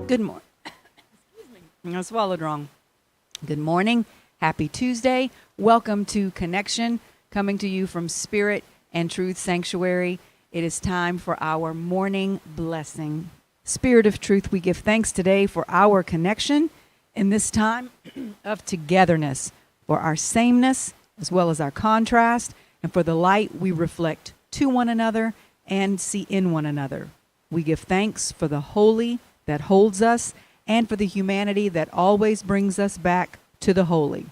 Good morning. Excuse me. I swallowed wrong. Good morning. Happy Tuesday. Welcome to Connection, coming to you from Spirit and Truth Sanctuary. It is time for our morning blessing. Spirit of Truth, we give thanks today for our connection in this time of togetherness, for our sameness as well as our contrast, and for the light we reflect to one another and see in one another. We give thanks for the holy that holds us and for the humanity that always brings us back to the holy.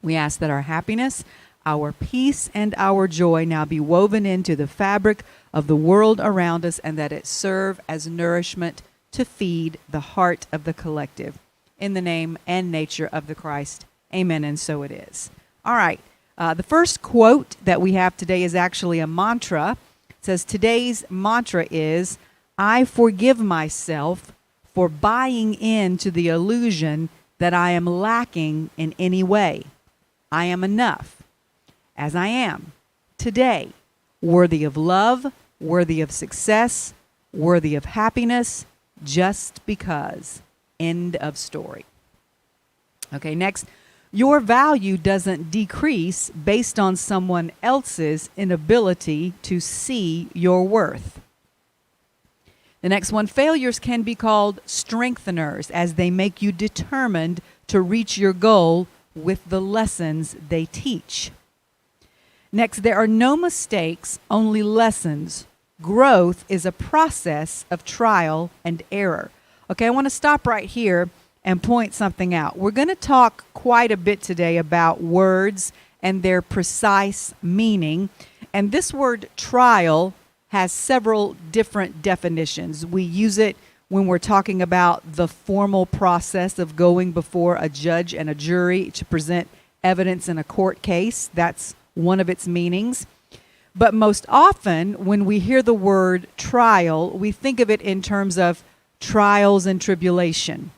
We ask that our happiness, our peace, and our joy now be woven into the fabric of the world around us, and that it serve as nourishment to feed the heart of the collective. In the name and nature of the Christ, amen, and so it is. All right, the first quote that we have today is actually a mantra. It says, today's mantra is, I forgive myself for buying into the illusion that I am lacking in any way. I am enough as I am today, worthy of love, worthy of success, worthy of happiness, just because. End of story. Okay, next. Your value doesn't decrease based on someone else's inability to see your worth. The next one, failures can be called strengtheners as they make you determined to reach your goal with the lessons they teach. Next, there are no mistakes, only lessons. Growth is a process of trial and error. Okay, I want to stop right here and point something out. We're going to talk quite a bit today about words and their precise meaning. And this word trial has several different definitions. We use it when we're talking about the formal process of going before a judge and a jury to present evidence in a court case. That's one of its meanings. But most often, when we hear the word trial, we think of it in terms of trials and tribulation,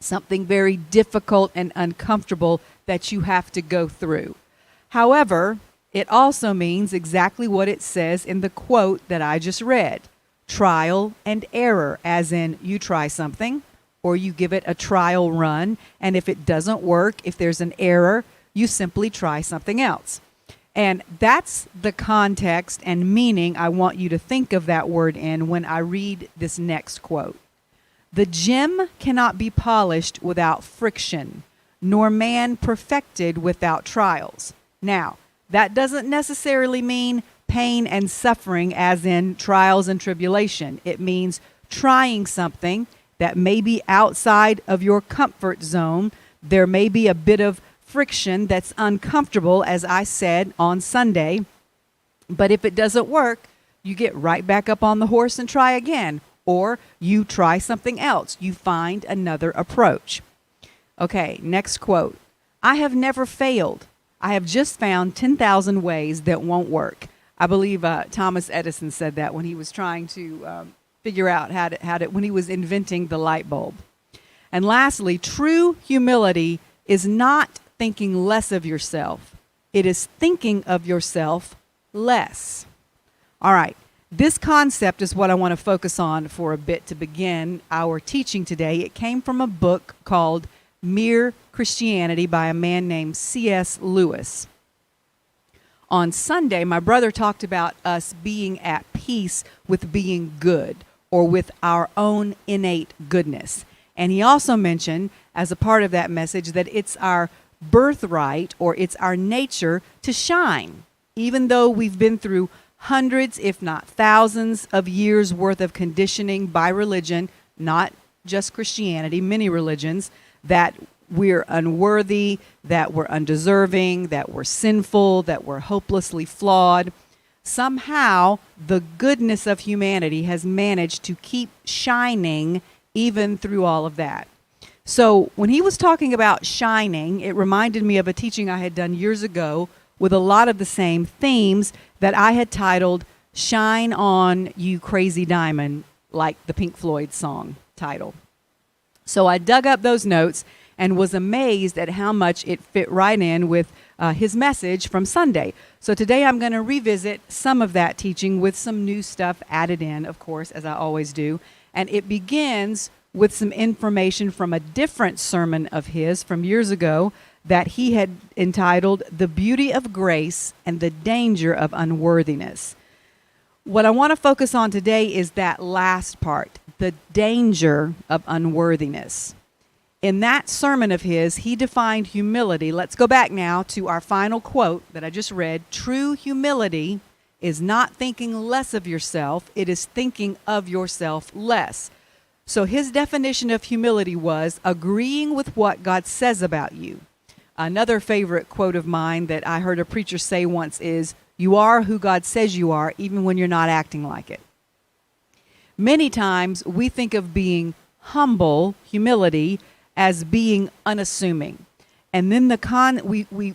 something very difficult and uncomfortable that you have to go through. However, it also means exactly what it says in the quote that I just read. Trial and error, as in you try something or you give it a trial run, and if it doesn't work, if there's an error, you simply try something else. And that's the context and meaning I want you to think of that word in when I read this next quote. The gem cannot be polished without friction, nor man perfected without trials. Now, that doesn't necessarily mean pain and suffering as in trials and tribulation. It means trying something that may be outside of your comfort zone. There may be a bit of friction that's uncomfortable, as I said on Sunday. But if it doesn't work, you get right back up on the horse and try again. Or you try something else. You find another approach. Okay, next quote. I have never failed. I have just found 10,000 ways that won't work. I believe Thomas Edison said that when he was trying to figure out how to when he was inventing the light bulb. And lastly, true humility is not thinking less of yourself. It is thinking of yourself less. All right. This concept is what I want to focus on for a bit to begin our teaching today. It came from a book called Mere Christianity by a man named C.S. Lewis. On Sunday, my brother talked about us being at peace with being good or with our own innate goodness. And he also mentioned, as a part of that message, that it's our birthright or it's our nature to shine, even though we've been through hundreds, if not thousands, of years worth of conditioning by religion, not just Christianity, many religions, that we're unworthy, that we're undeserving, that we're sinful, that we're hopelessly flawed. Somehow, the goodness of humanity has managed to keep shining even through all of that. So when he was talking about shining, it reminded me of a teaching I had done years ago with a lot of the same themes that I had titled Shine On, You Crazy Diamond, like the Pink Floyd song title. So I dug up those notes and was amazed at how much it fit right in with his message from Sunday. So today I'm going to revisit some of that teaching with some new stuff added in, of course, as I always do. And it begins with some information from a different sermon of his from years ago that he had entitled The Beauty of Grace and the Danger of Unworthiness. What I want to focus on today is that last part, the danger of unworthiness. In that sermon of his, he defined humility. Let's go back now to our final quote that I just read. True humility is not thinking less of yourself, it is thinking of yourself less. So his definition of humility was agreeing with what God says about you. Another favorite quote of mine that I heard a preacher say once is, you are who God says you are, even when you're not acting like it. Many times we think of being humble, humility, as being unassuming. And then we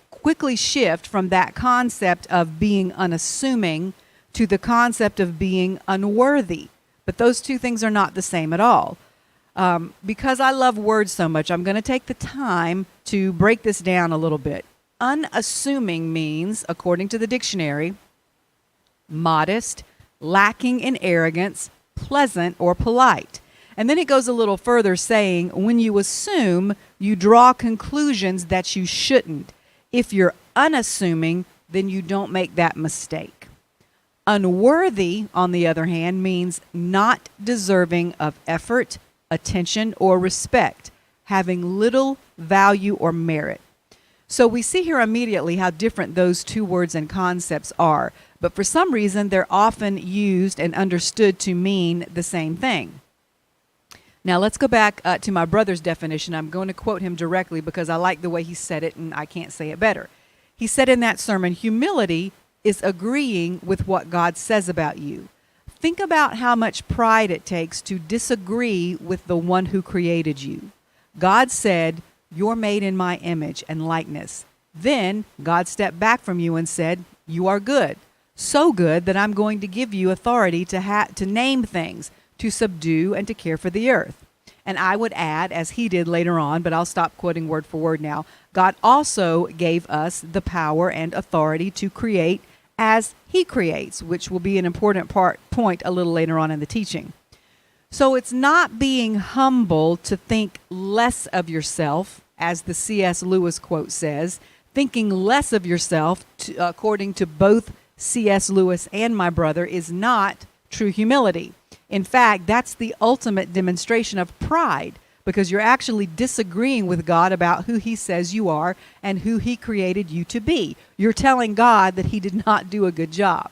quickly shift from that concept of being unassuming to the concept of being unworthy. But those two things are not the same at all. Because I love words so much, I'm going to take the time to break this down a little bit. Unassuming means, according to the dictionary, modest, lacking in arrogance, pleasant, or polite. And then it goes a little further saying, when you assume, you draw conclusions that you shouldn't. If you're unassuming, then you don't make that mistake. Unworthy, on the other hand, means not deserving of effort, attention, or respect, having little value or merit. So we see here immediately how different those two words and concepts are, but for some reason they're often used and understood to mean the same thing. Now let's go back to my brother's definition. I'm going to quote him directly because I like the way he said it and I can't say it better. He said in that sermon, humility is agreeing with what God says about you. Think about how much pride it takes to disagree with the one who created you. God said, you're made in my image and likeness. Then God stepped back from you and said, you are good. So good that I'm going to give you authority to name things, to subdue and to care for the earth. And I would add, as he did later on, but I'll stop quoting word for word now, God also gave us the power and authority to create as he creates, which will be an important point a little later on in the teaching. So it's not being humble to think less of yourself, as the C.S. Lewis quote says. Thinking less of yourself, according to both C.S. Lewis and my brother, is not true humility. In fact, that's the ultimate demonstration of pride, because you're actually disagreeing with God about who he says you are and who he created you to be. You're telling God that he did not do a good job.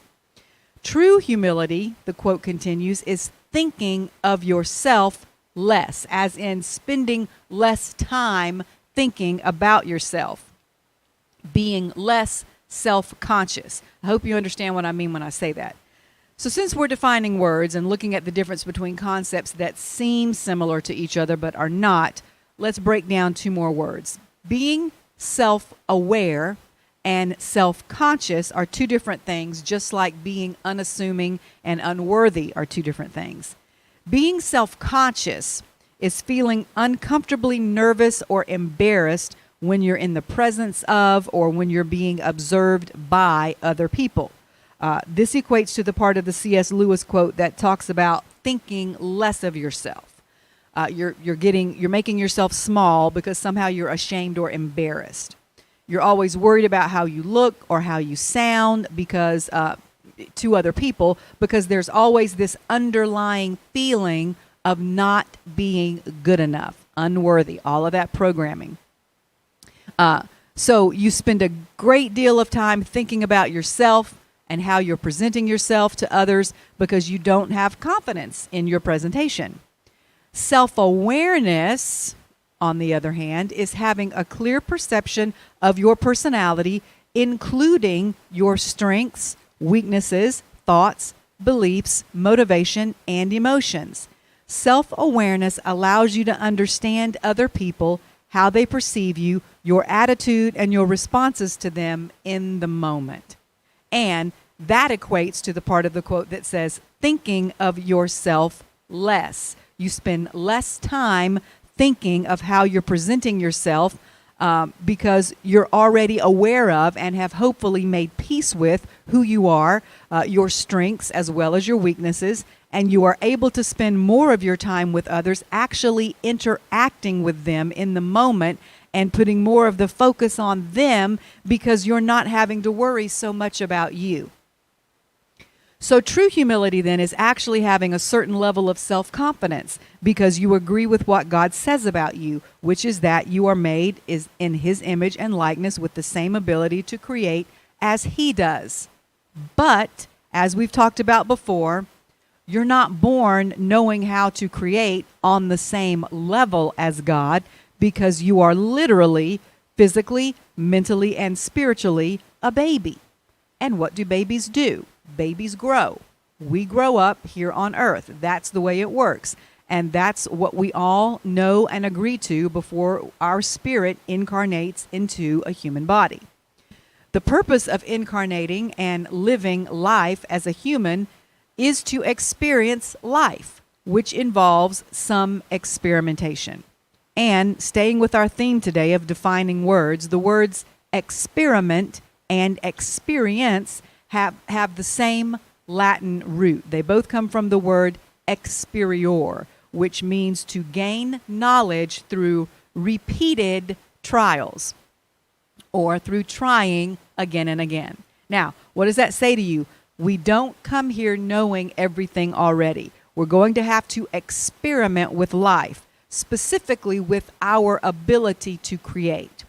True humility, the quote continues, is thinking of yourself less, as in spending less time thinking about yourself, being less self-conscious. I hope you understand what I mean when I say that. So since we're defining words and looking at the difference between concepts that seem similar to each other but are not, let's break down two more words. Being self-aware and self-conscious are two different things, just like being unassuming and unworthy are two different things. Being self-conscious is feeling uncomfortably nervous or embarrassed when you're in the presence of or when you're being observed by other people. This equates to the part of the C.S. Lewis quote that talks about thinking less of yourself. You're making yourself small because somehow you're ashamed or embarrassed. You're always worried about how you look or how you sound because to other people, because there's always this underlying feeling of not being good enough, unworthy, all of that programming. So you spend a great deal of time thinking about yourself and how you're presenting yourself to others because you don't have confidence in your presentation. Self-awareness, on the other hand, is having a clear perception of your personality, including your strengths, weaknesses, thoughts, beliefs, motivation, and emotions. Self-awareness allows you to understand other people, how they perceive you, your attitude, and your responses to them in the moment. And that equates to the part of the quote that says, thinking of yourself less. You spend less time thinking of how you're presenting yourself because you're already aware of and have hopefully made peace with who you are, your strengths as well as your weaknesses, and you are able to spend more of your time with others, actually interacting with them in the moment and putting more of the focus on them because you're not having to worry so much about you. So true humility then is actually having a certain level of self-confidence because you agree with what God says about you, which is that you are made in His image and likeness with the same ability to create as He does. But, as we've talked about before, you're not born knowing how to create on the same level as God because you are literally, physically, mentally, and spiritually a baby. And what do babies do? Babies grow. We grow up here on earth. That's the way it works. And that's what we all know and agree to before our spirit incarnates into a human body. The purpose of incarnating and living life as a human is to experience life, which involves some experimentation. And staying with our theme today of defining words, the words experiment and experience have the same Latin root. They both come from the word experior, which means to gain knowledge through repeated trials or through trying again and again. Now, what does that say to you? We don't come here knowing everything already. We're going to have to experiment with life, specifically with our ability to create.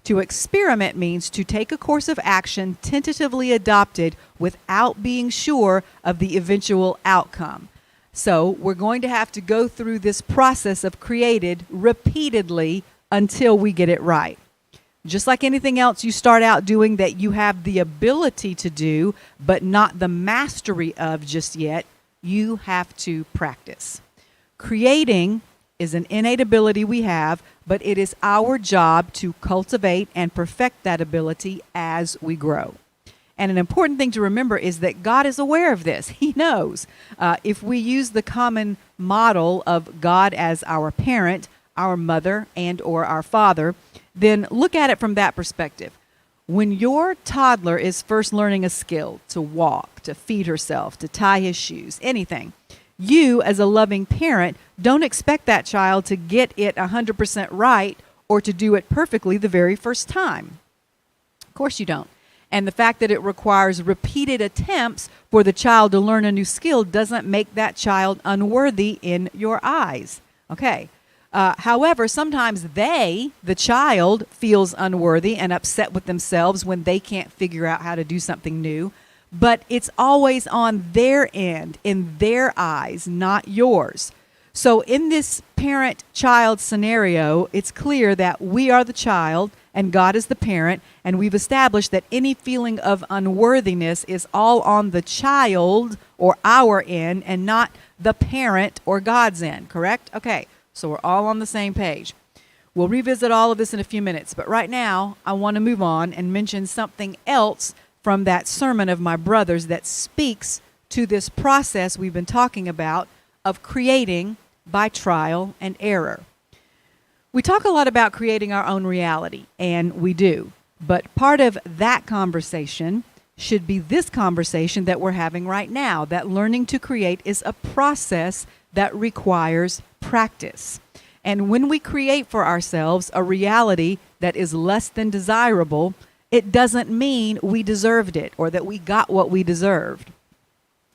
To experiment means to take a course of action tentatively adopted without being sure of the eventual outcome. So we're going to have to go through this process of created repeatedly until we get it right. Just like anything else you start out doing that you have the ability to do, but not the mastery of just yet, you have to practice. Creating is an innate ability we have, but it is our job to cultivate and perfect that ability as we grow. And an important thing to remember is that God is aware of this. He knows. If we use the common model of God as our parent, our mother, and or our father, then look at it from that perspective. When your toddler is first learning a skill, to walk, to feed herself, to tie his shoes, anything, you, as a loving parent, don't expect that child to get it 100% right or to do it perfectly the very first time. Of course you don't. And the fact that it requires repeated attempts for the child to learn a new skill doesn't make that child unworthy in your eyes. Okay. However, sometimes the child, feels unworthy and upset with themselves when they can't figure out how to do something new. But it's always on their end, in their eyes, not yours. So in this parent-child scenario, it's clear that we are the child and God is the parent, and we've established that any feeling of unworthiness is all on the child or our end and not the parent or God's end, correct? Okay, so we're all on the same page. We'll revisit all of this in a few minutes, but right now I want to move on and mention something else from that sermon of my brother's that speaks to this process we've been talking about of creating by trial and error. We talk a lot about creating our own reality, and we do. But part of that conversation should be this conversation that we're having right now, that learning to create is a process that requires practice. And when we create for ourselves a reality that is less than desirable, it doesn't mean we deserved it or that we got what we deserved.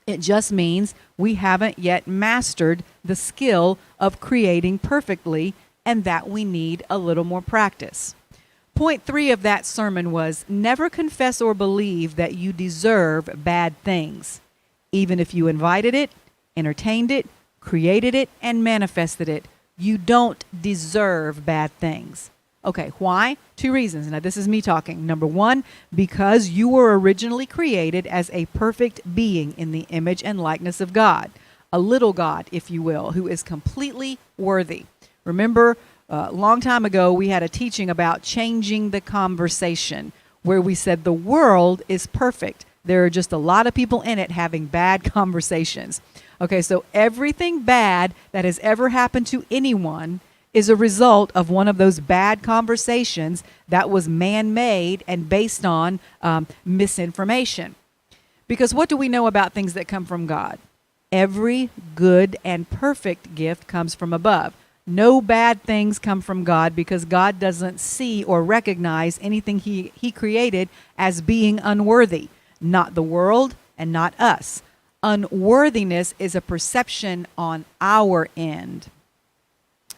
It just means we haven't yet mastered the skill of creating perfectly and that we need a little more practice. Point 3 of that sermon was, never confess or believe that you deserve bad things, even if you invited it, entertained it, created it, and manifested it. You don't deserve bad things. Okay, why? 2 reasons. Now, this is me talking. Number 1, because you were originally created as a perfect being in the image and likeness of God, a little God, if you will, who is completely worthy. Remember, a long time ago, we had a teaching about changing the conversation, where we said the world is perfect. There are just a lot of people in it having bad conversations. Okay, so everything bad that has ever happened to anyone is a result of one of those bad conversations that was man-made and based on misinformation. Because what do we know about things that come from God? Every good and perfect gift comes from above. No bad things come from God because God doesn't see or recognize anything he created as being unworthy. Not the world and not us. Unworthiness is a perception on our end.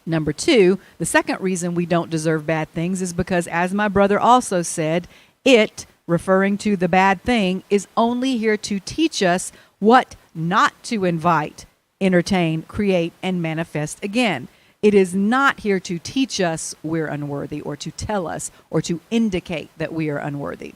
Number two, the second reason we don't deserve bad things is because, as my brother also said, it, referring to the bad thing, is only here to teach us what not to invite, entertain, create, and manifest again. It is not here to teach us we're unworthy or to tell us or to indicate that we are unworthy.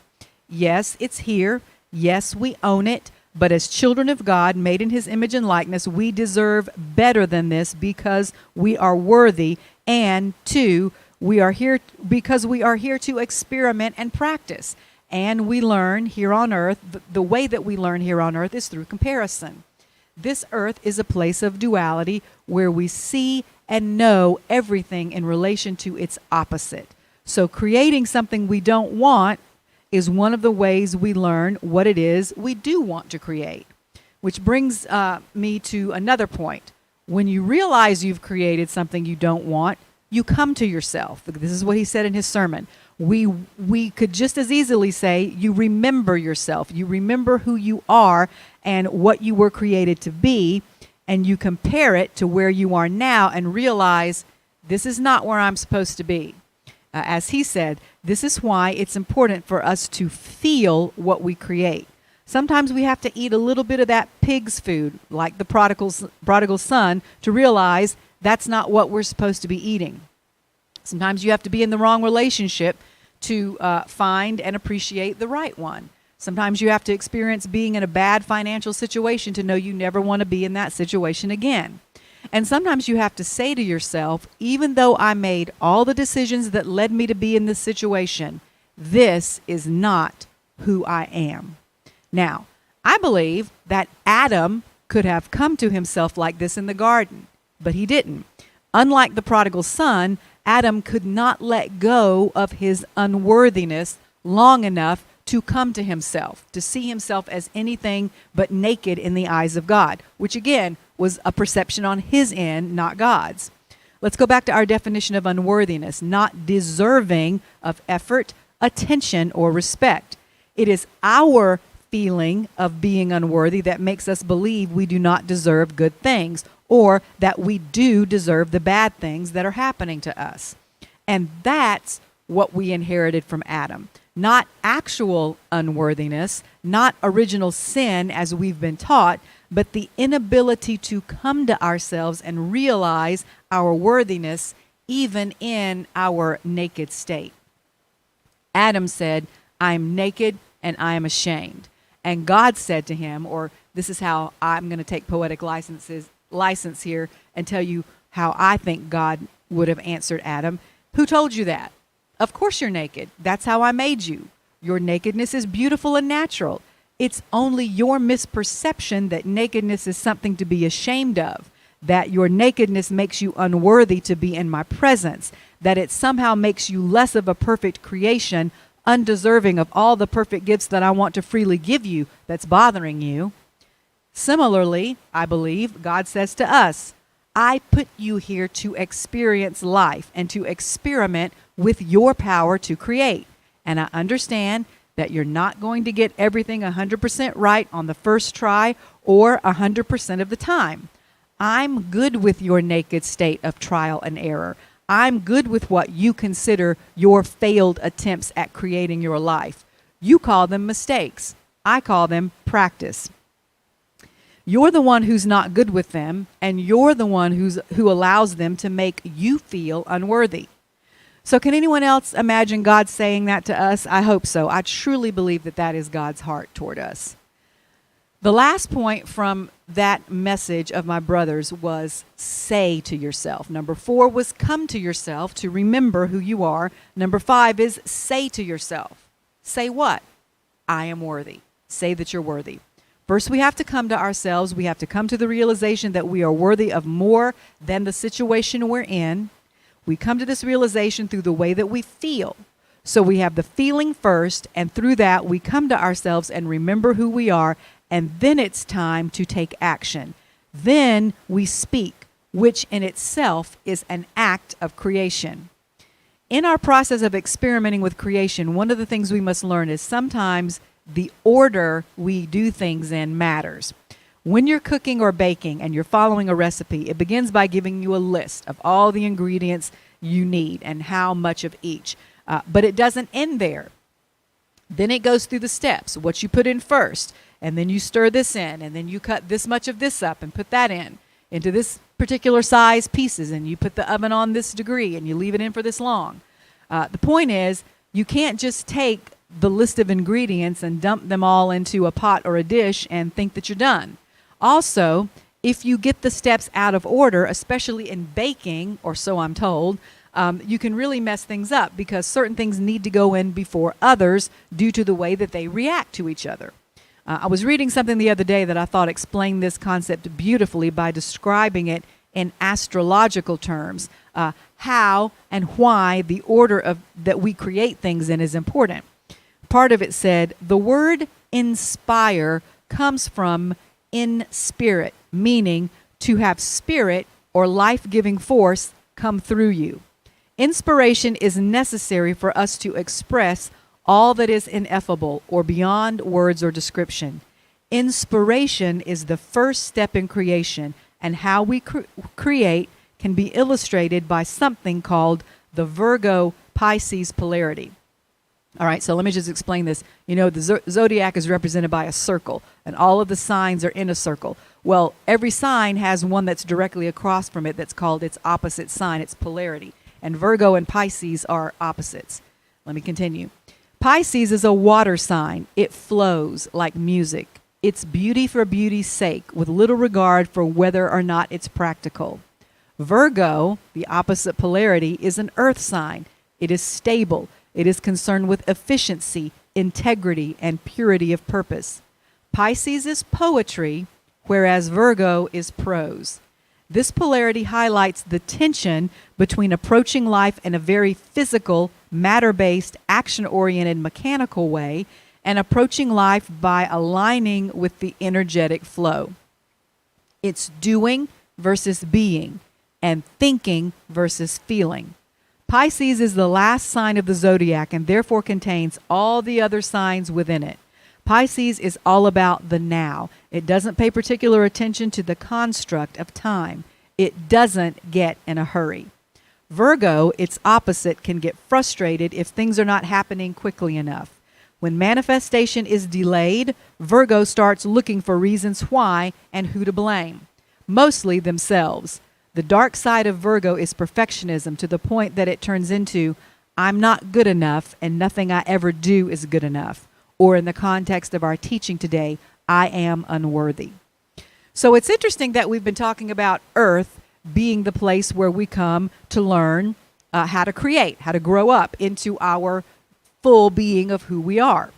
Yes, it's here. Yes, we own it. But as children of God, made in his image and likeness, we deserve better than this because we are worthy. And two, we are here because we are here to experiment and practice. And we learn here on earth. The way that we learn here on earth is through comparison. This earth is a place of duality where we see and know everything in relation to its opposite. So creating something we don't want is one of the ways we learn what it is we do want to create. Which brings me to another point. When you realize you've created something you don't want, you come to yourself. This is what he said in his sermon. We could just as easily say you remember yourself. You remember who you are and what you were created to be, and you compare it to where you are now and realize this is not where I'm supposed to be. As he said, this is why it's important for us to feel what we create. Sometimes we have to eat a little bit of that pig's food, like the prodigal son, to realize that's not what we're supposed to be eating. Sometimes you have to be in the wrong relationship to find and appreciate the right one. Sometimes you have to experience being in a bad financial situation to know you never want to be in that situation again. And sometimes you have to say to yourself, even though I made all the decisions that led me to be in this situation, this is not who I am. Now, I believe that Adam could have come to himself like this in the garden, but he didn't. Unlike the prodigal son, Adam could not let go of his unworthiness long enough to come to himself, to see himself as anything but naked in the eyes of God, which again was a perception on his end, not God's. Let's go back to our definition of unworthiness: not deserving of effort, attention, or respect. It is our feeling of being unworthy that makes us believe we do not deserve good things, or that we do deserve the bad things that are happening to us. And that's what we inherited from Adam. Not actual unworthiness, not original sin as we've been taught, but the inability to come to ourselves and realize our worthiness even in our naked state. Adam said, I'm naked and I am ashamed. And God said to him, or this is how I'm going to take poetic license here and tell you how I think God would have answered Adam. Who told you that? Of course you're naked. That's how I made you. Your nakedness is beautiful and natural. It's only your misperception that nakedness is something to be ashamed of, that your nakedness makes you unworthy to be in my presence, that it somehow makes you less of a perfect creation, undeserving of all the perfect gifts that I want to freely give you, that's bothering you. Similarly, I believe God says to us, I put you here to experience life and to experiment with your power to create. And I understand that you're not going to get everything 100% right on the first try or 100% of the time. I'm good with your naked state of trial and error. I'm good with what you consider your failed attempts at creating your life. You call them mistakes. I call them practice. You're the one who's not good with them, and you're the one who allows them to make you feel unworthy. So can anyone else imagine God saying that to us? I hope so. I truly believe that that is God's heart toward us. The last point from that message of my brother's was say to yourself. Number 4 was come to yourself, to remember who you are. Number 5 is say to yourself. Say what? I am worthy. Say that you're worthy. First, we have to come to ourselves. We have to come to the realization that we are worthy of more than the situation we're in. We come to this realization through the way that we feel. So we have the feeling first, and through that we come to ourselves and remember who we are, and then it's time to take action. Then we speak, which in itself is an act of creation. In our process of experimenting with creation, one of the things we must learn is sometimes the order we do things in matters. When you're cooking or baking and you're following a recipe, it begins by giving you a list of all the ingredients you need and how much of each. But it doesn't end there. Then it goes through the steps, what you put in first, and then you stir this in, and then you cut this much of this up and put that in into this particular size pieces, and you put the oven on this degree, and you leave it in for this long. The point is, you can't just take the list of ingredients and dump them all into a pot or a dish and think that you're done. Also, if you get the steps out of order, especially in baking, or so I'm told, you can really mess things up because certain things need to go in before others due to the way that they react to each other. I was reading something the other day that I thought explained this concept beautifully by describing it in astrological terms, how and why the order that we create things in is important. Part of it said, the word inspire comes from in spirit, meaning to have spirit or life-giving force come through you. Inspiration is necessary for us to express all that is ineffable or beyond words or description. Inspiration is the first step in creation, and how we create can be illustrated by something called the Virgo-Pisces polarity. All right, so let me just explain this. You know, the zodiac is represented by a circle, and all of the signs are in a circle. Well, every sign has one that's directly across from it that's called its opposite sign, its polarity. And Virgo and Pisces are opposites. Let me continue. Pisces is a water sign. It flows like music. It's beauty for beauty's sake, with little regard for whether or not it's practical. Virgo, the opposite polarity, is an earth sign. It is stable. It is concerned with efficiency, integrity, and purity of purpose. Pisces is poetry, whereas Virgo is prose. This polarity highlights the tension between approaching life in a very physical, matter-based, action-oriented, mechanical way and approaching life by aligning with the energetic flow. It's doing versus being and thinking versus feeling. Pisces is the last sign of the zodiac and therefore contains all the other signs within it. Pisces is all about the now. It doesn't pay particular attention to the construct of time. It doesn't get in a hurry. Virgo, its opposite, can get frustrated if things are not happening quickly enough. When manifestation is delayed, Virgo starts looking for reasons why and who to blame, mostly themselves. The dark side of Virgo is perfectionism to the point that it turns into, I'm not good enough and nothing I ever do is good enough. Or in the context of our teaching today, I am unworthy. So it's interesting that we've been talking about Earth being the place where we come to learn how to create, how to grow up into our full being of who we are.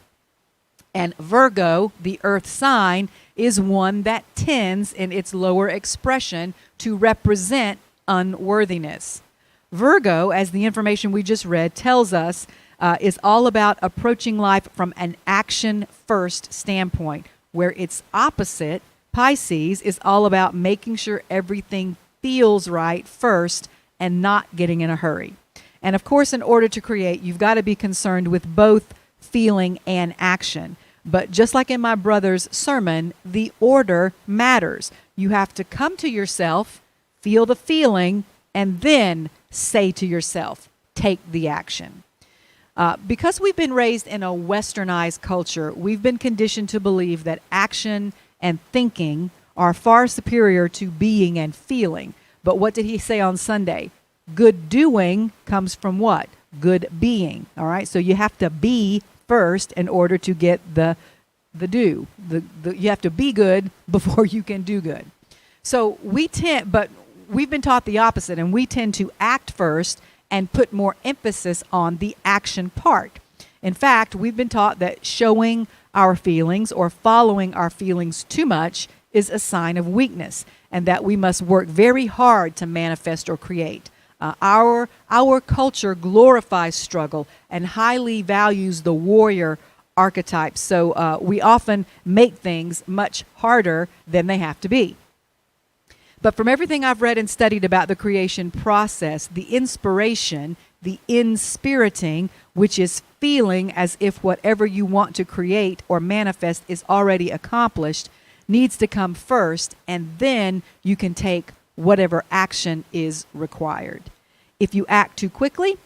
And Virgo, the Earth sign, is one that tends in its lower expression to represent unworthiness. Virgo, as the information we just read tells us, is all about approaching life from an action-first standpoint, where its opposite, Pisces, is all about making sure everything feels right first and not getting in a hurry. And of course, in order to create, you've got to be concerned with both feeling and action. But just like in my brother's sermon, the order matters. You have to come to yourself, feel the feeling, and then say to yourself, take the action. Because we've been raised in a westernized culture, we've been conditioned to believe that action and thinking are far superior to being and feeling. But what did he say on Sunday? Good doing comes from what? Good being. All right, so you have to be first in order to get the do. You have to be good before you can do good. So but we've been taught the opposite, and we tend to act first and put more emphasis on the action part. In fact, we've been taught that showing our feelings or following our feelings too much is a sign of weakness, and that we must work very hard to manifest or create. Our culture glorifies struggle and highly values the warrior archetype. So we often make things much harder than they have to be. But from everything I've read and studied about the creation process, the inspiration, the inspiriting, which is feeling as if whatever you want to create or manifest is already accomplished, needs to come first, and then you can take whatever action is required. If you act too quickly,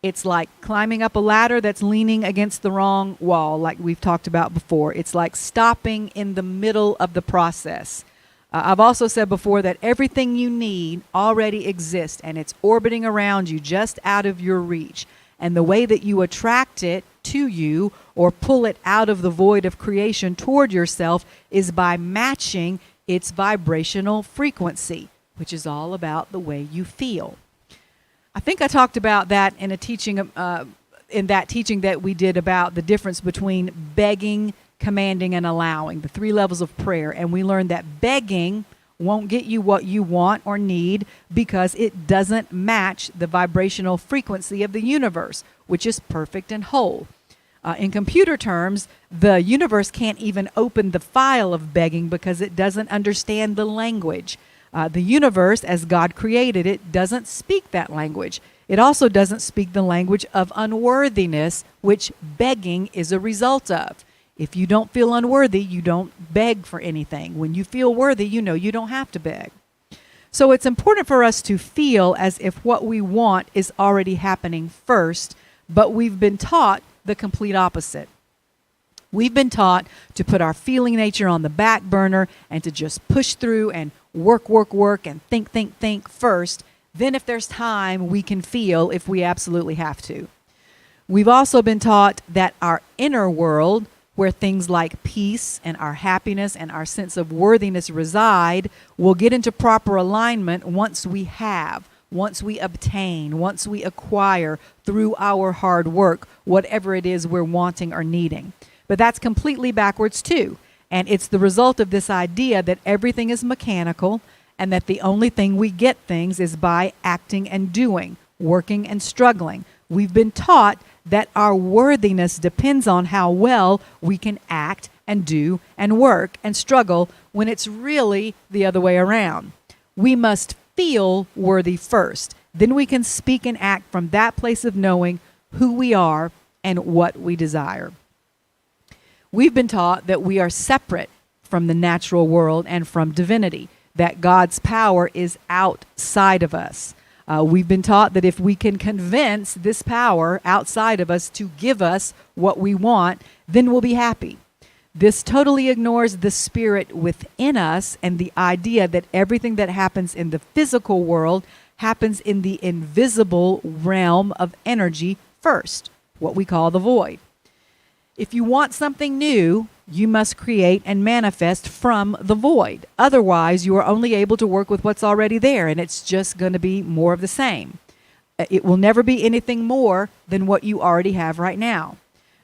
it's like climbing up a ladder that's leaning against the wrong wall, like we've talked about before. It's like stopping in the middle of the process. I've also said before that everything you need already exists, and it's orbiting around you just out of your reach. And the way that you attract it to you or pull it out of the void of creation toward yourself is by matching its vibrational frequency, which is all about the way you feel. I think I talked about that in a teaching, in that teaching that we did about the difference between begging, commanding, and allowing, the 3 levels of prayer. And we learned that begging won't get you what you want or need because it doesn't match the vibrational frequency of the universe, which is perfect and whole. In computer terms, the universe can't even open the file of begging because it doesn't understand the language. The universe, as God created it, doesn't speak that language. It also doesn't speak the language of unworthiness, which begging is a result of. If you don't feel unworthy, you don't beg for anything. When you feel worthy, you know you don't have to beg. So it's important for us to feel as if what we want is already happening first, but we've been taught the complete opposite. We've been taught to put our feeling nature on the back burner and to just push through and work, and think first. Then if there's time, we can feel if we absolutely have to. We've also been taught that our inner world, where things like peace and our happiness and our sense of worthiness reside, will get into proper alignment once we obtain, once we acquire through our hard work, whatever it is we're wanting or needing. But that's completely backwards too. And it's the result of this idea that everything is mechanical and that the only thing we get things is by acting and doing, working and struggling. We've been taught that our worthiness depends on how well we can act and do and work and struggle, when it's really the other way around. We must feel worthy first. Then we can speak and act from that place of knowing who we are and what we desire. We've been taught that we are separate from the natural world and from divinity, that God's power is outside of us. We've been taught that if we can convince this power outside of us to give us what we want, then we'll be happy. This totally ignores the spirit within us and the idea that everything that happens in the physical world happens in the invisible realm of energy first, what we call the void. If you want something new, you must create and manifest from the void. Otherwise, you are only able to work with what's already there, and it's just going to be more of the same. It will never be anything more than what you already have right now.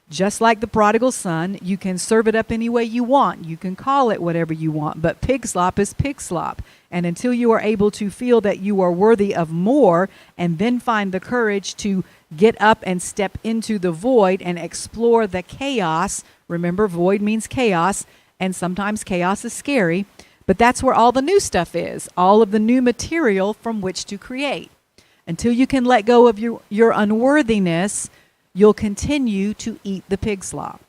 Just like the prodigal son, you can serve it up any way you want. You can call it whatever you want, but pig slop is pig slop. And until you are able to feel that you are worthy of more and then find the courage to get up and step into the void and explore the chaos. Remember, void means chaos, and sometimes chaos is scary, but that's where all the new stuff is, all of the new material from which to create. Until you can let go of your unworthiness, you'll continue to eat the pig slop.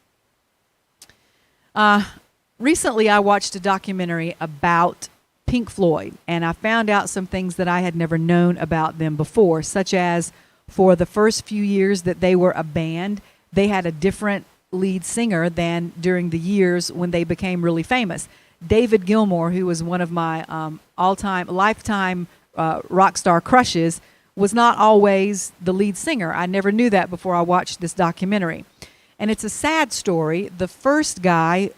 Recently, I watched a documentary about Pink Floyd, and I found out some things that I had never known about them before, such as for the first few years that they were a band, they had a different lead singer than during the years when they became really famous. David Gilmour, who was one of my lifetime rock star crushes, was not always the lead singer. I never knew that before I watched this documentary. And it's a sad story. The first guy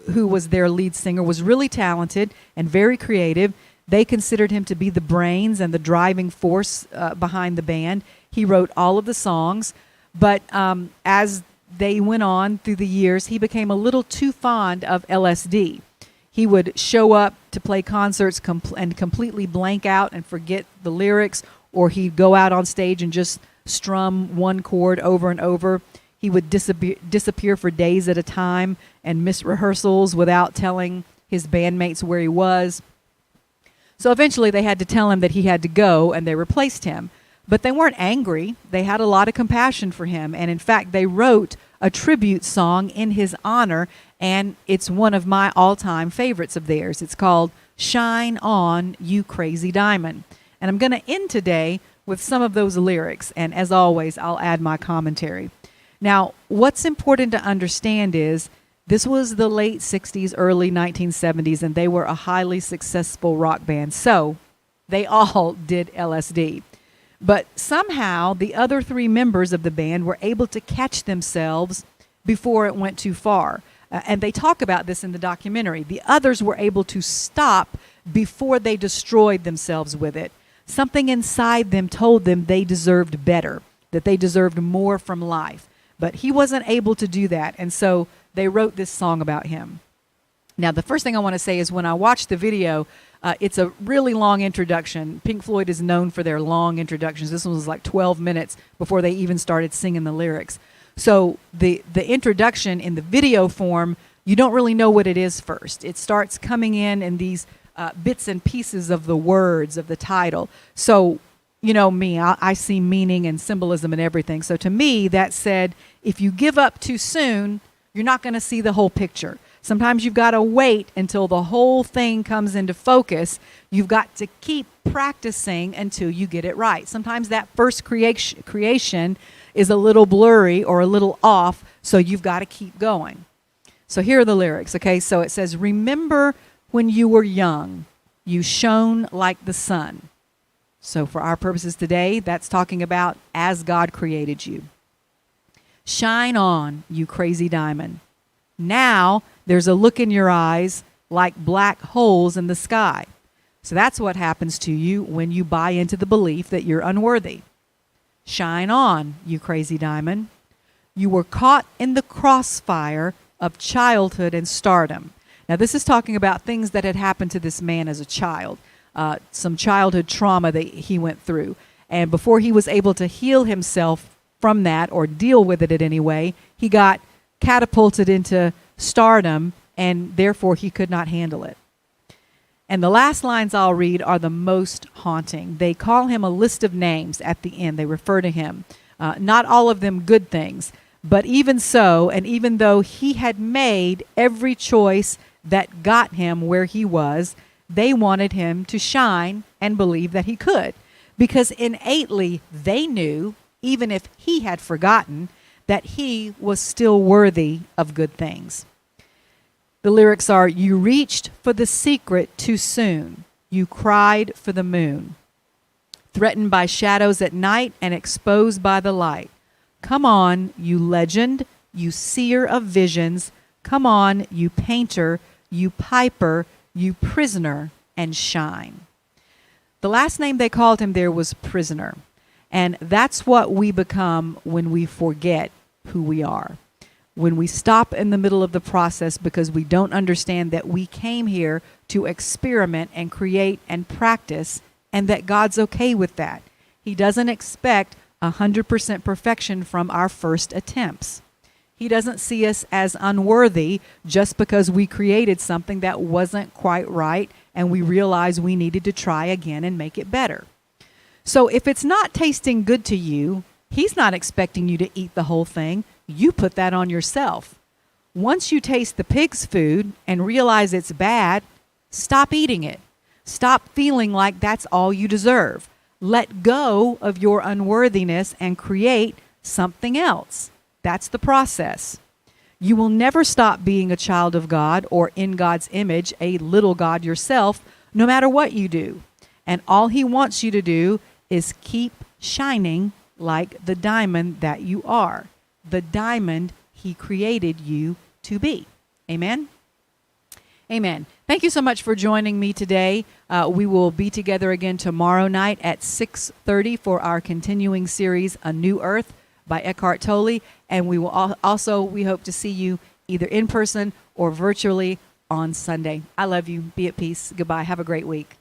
who was their lead singer was really talented and very creative. They considered him to be the brains and the driving force behind the band. He wrote all of the songs, but as they went on through the years, he became a little too fond of LSD. He would show up to play concerts and completely blank out and forget the lyrics, or he'd go out on stage and just strum one chord over and over. He would disappear for days at a time and miss rehearsals without telling his bandmates where he was. So eventually they had to tell him that he had to go, and they replaced him. But they weren't angry. They had a lot of compassion for him. And in fact, they wrote a tribute song in his honor, and it's one of my all-time favorites of theirs. It's called Shine On, You Crazy Diamond. And I'm going to end today with some of those lyrics. And as always, I'll add my commentary. Now, what's important to understand is this was the late 60s, early 1970s, and they were a highly successful rock band. So they all did LSD. But somehow the other three members of the band were able to catch themselves before it went too far. And they talk about this in the documentary. The others were able to stop before they destroyed themselves with it. Something inside them told them they deserved better, that they deserved more from life. But he wasn't able to do that, and so they wrote this song about him. Now, the first thing I want to say is when I watched the video, it's a really long introduction. Pink Floyd is known for their long introductions. This one was like 12 minutes before they even started singing the lyrics. So the introduction in the video form, you don't really know what it is first. It starts coming in these bits and pieces of the words of the title. So, you know me, I see meaning and symbolism and everything. So to me, that said, if you give up too soon, you're not going to see the whole picture. Sometimes you've got to wait until the whole thing comes into focus. You've got to keep practicing until you get it right. Sometimes that first creation is a little blurry or a little off, so you've got to keep going. So here are the lyrics, okay? So it says, remember when you were young, you shone like the sun. So for our purposes today, that's talking about as God created you. Shine on, you crazy diamond. Now there's a look in your eyes like black holes in the sky. So that's what happens to you when you buy into the belief that you're unworthy. Shine on, you crazy diamond. You were caught in the crossfire of childhood and stardom. Now this is talking about things that had happened to this man as a child. Some childhood trauma that he went through. And before he was able to heal himself from that or deal with it in any way, he got catapulted into stardom, and therefore he could not handle it. And the last lines I'll read are the most haunting. They call him a list of names at the end. They refer to him. Not all of them good things, but even so, and even though he had made every choice that got him where he was, they wanted him to shine and believe that he could, because innately they knew, even if he had forgotten, that he was still worthy of good things. The lyrics are, you reached for the secret too soon. You cried for the moon. Threatened by shadows at night and exposed by the light. Come on, you legend, you seer of visions. Come on, you painter, you piper, you prisoner, and shine. The last name they called him there was prisoner. And that's what we become when we forget who we are. When we stop in the middle of the process because we don't understand that we came here to experiment and create and practice, and that God's okay with that. He doesn't expect 100% perfection from our first attempts. He doesn't see us as unworthy just because we created something that wasn't quite right and we realized we needed to try again and make it better. So if it's not tasting good to you, He's not expecting you to eat the whole thing. You put that on yourself. Once you taste the pig's food and realize it's bad, stop eating it. Stop feeling like that's all you deserve. Let go of your unworthiness and create something else. That's the process. You will never stop being a child of God or in God's image, a little God yourself, no matter what you do. And all He wants you to do is keep shining like the diamond that you are, the diamond He created you to be. Amen? Amen. Thank you so much for joining me today. We will be together again tomorrow night at 6:30 for our continuing series, A New Earth by Eckhart Tolle. And we will also, we hope to see you either in person or virtually on Sunday. I love you. Be at peace. Goodbye. Have a great week.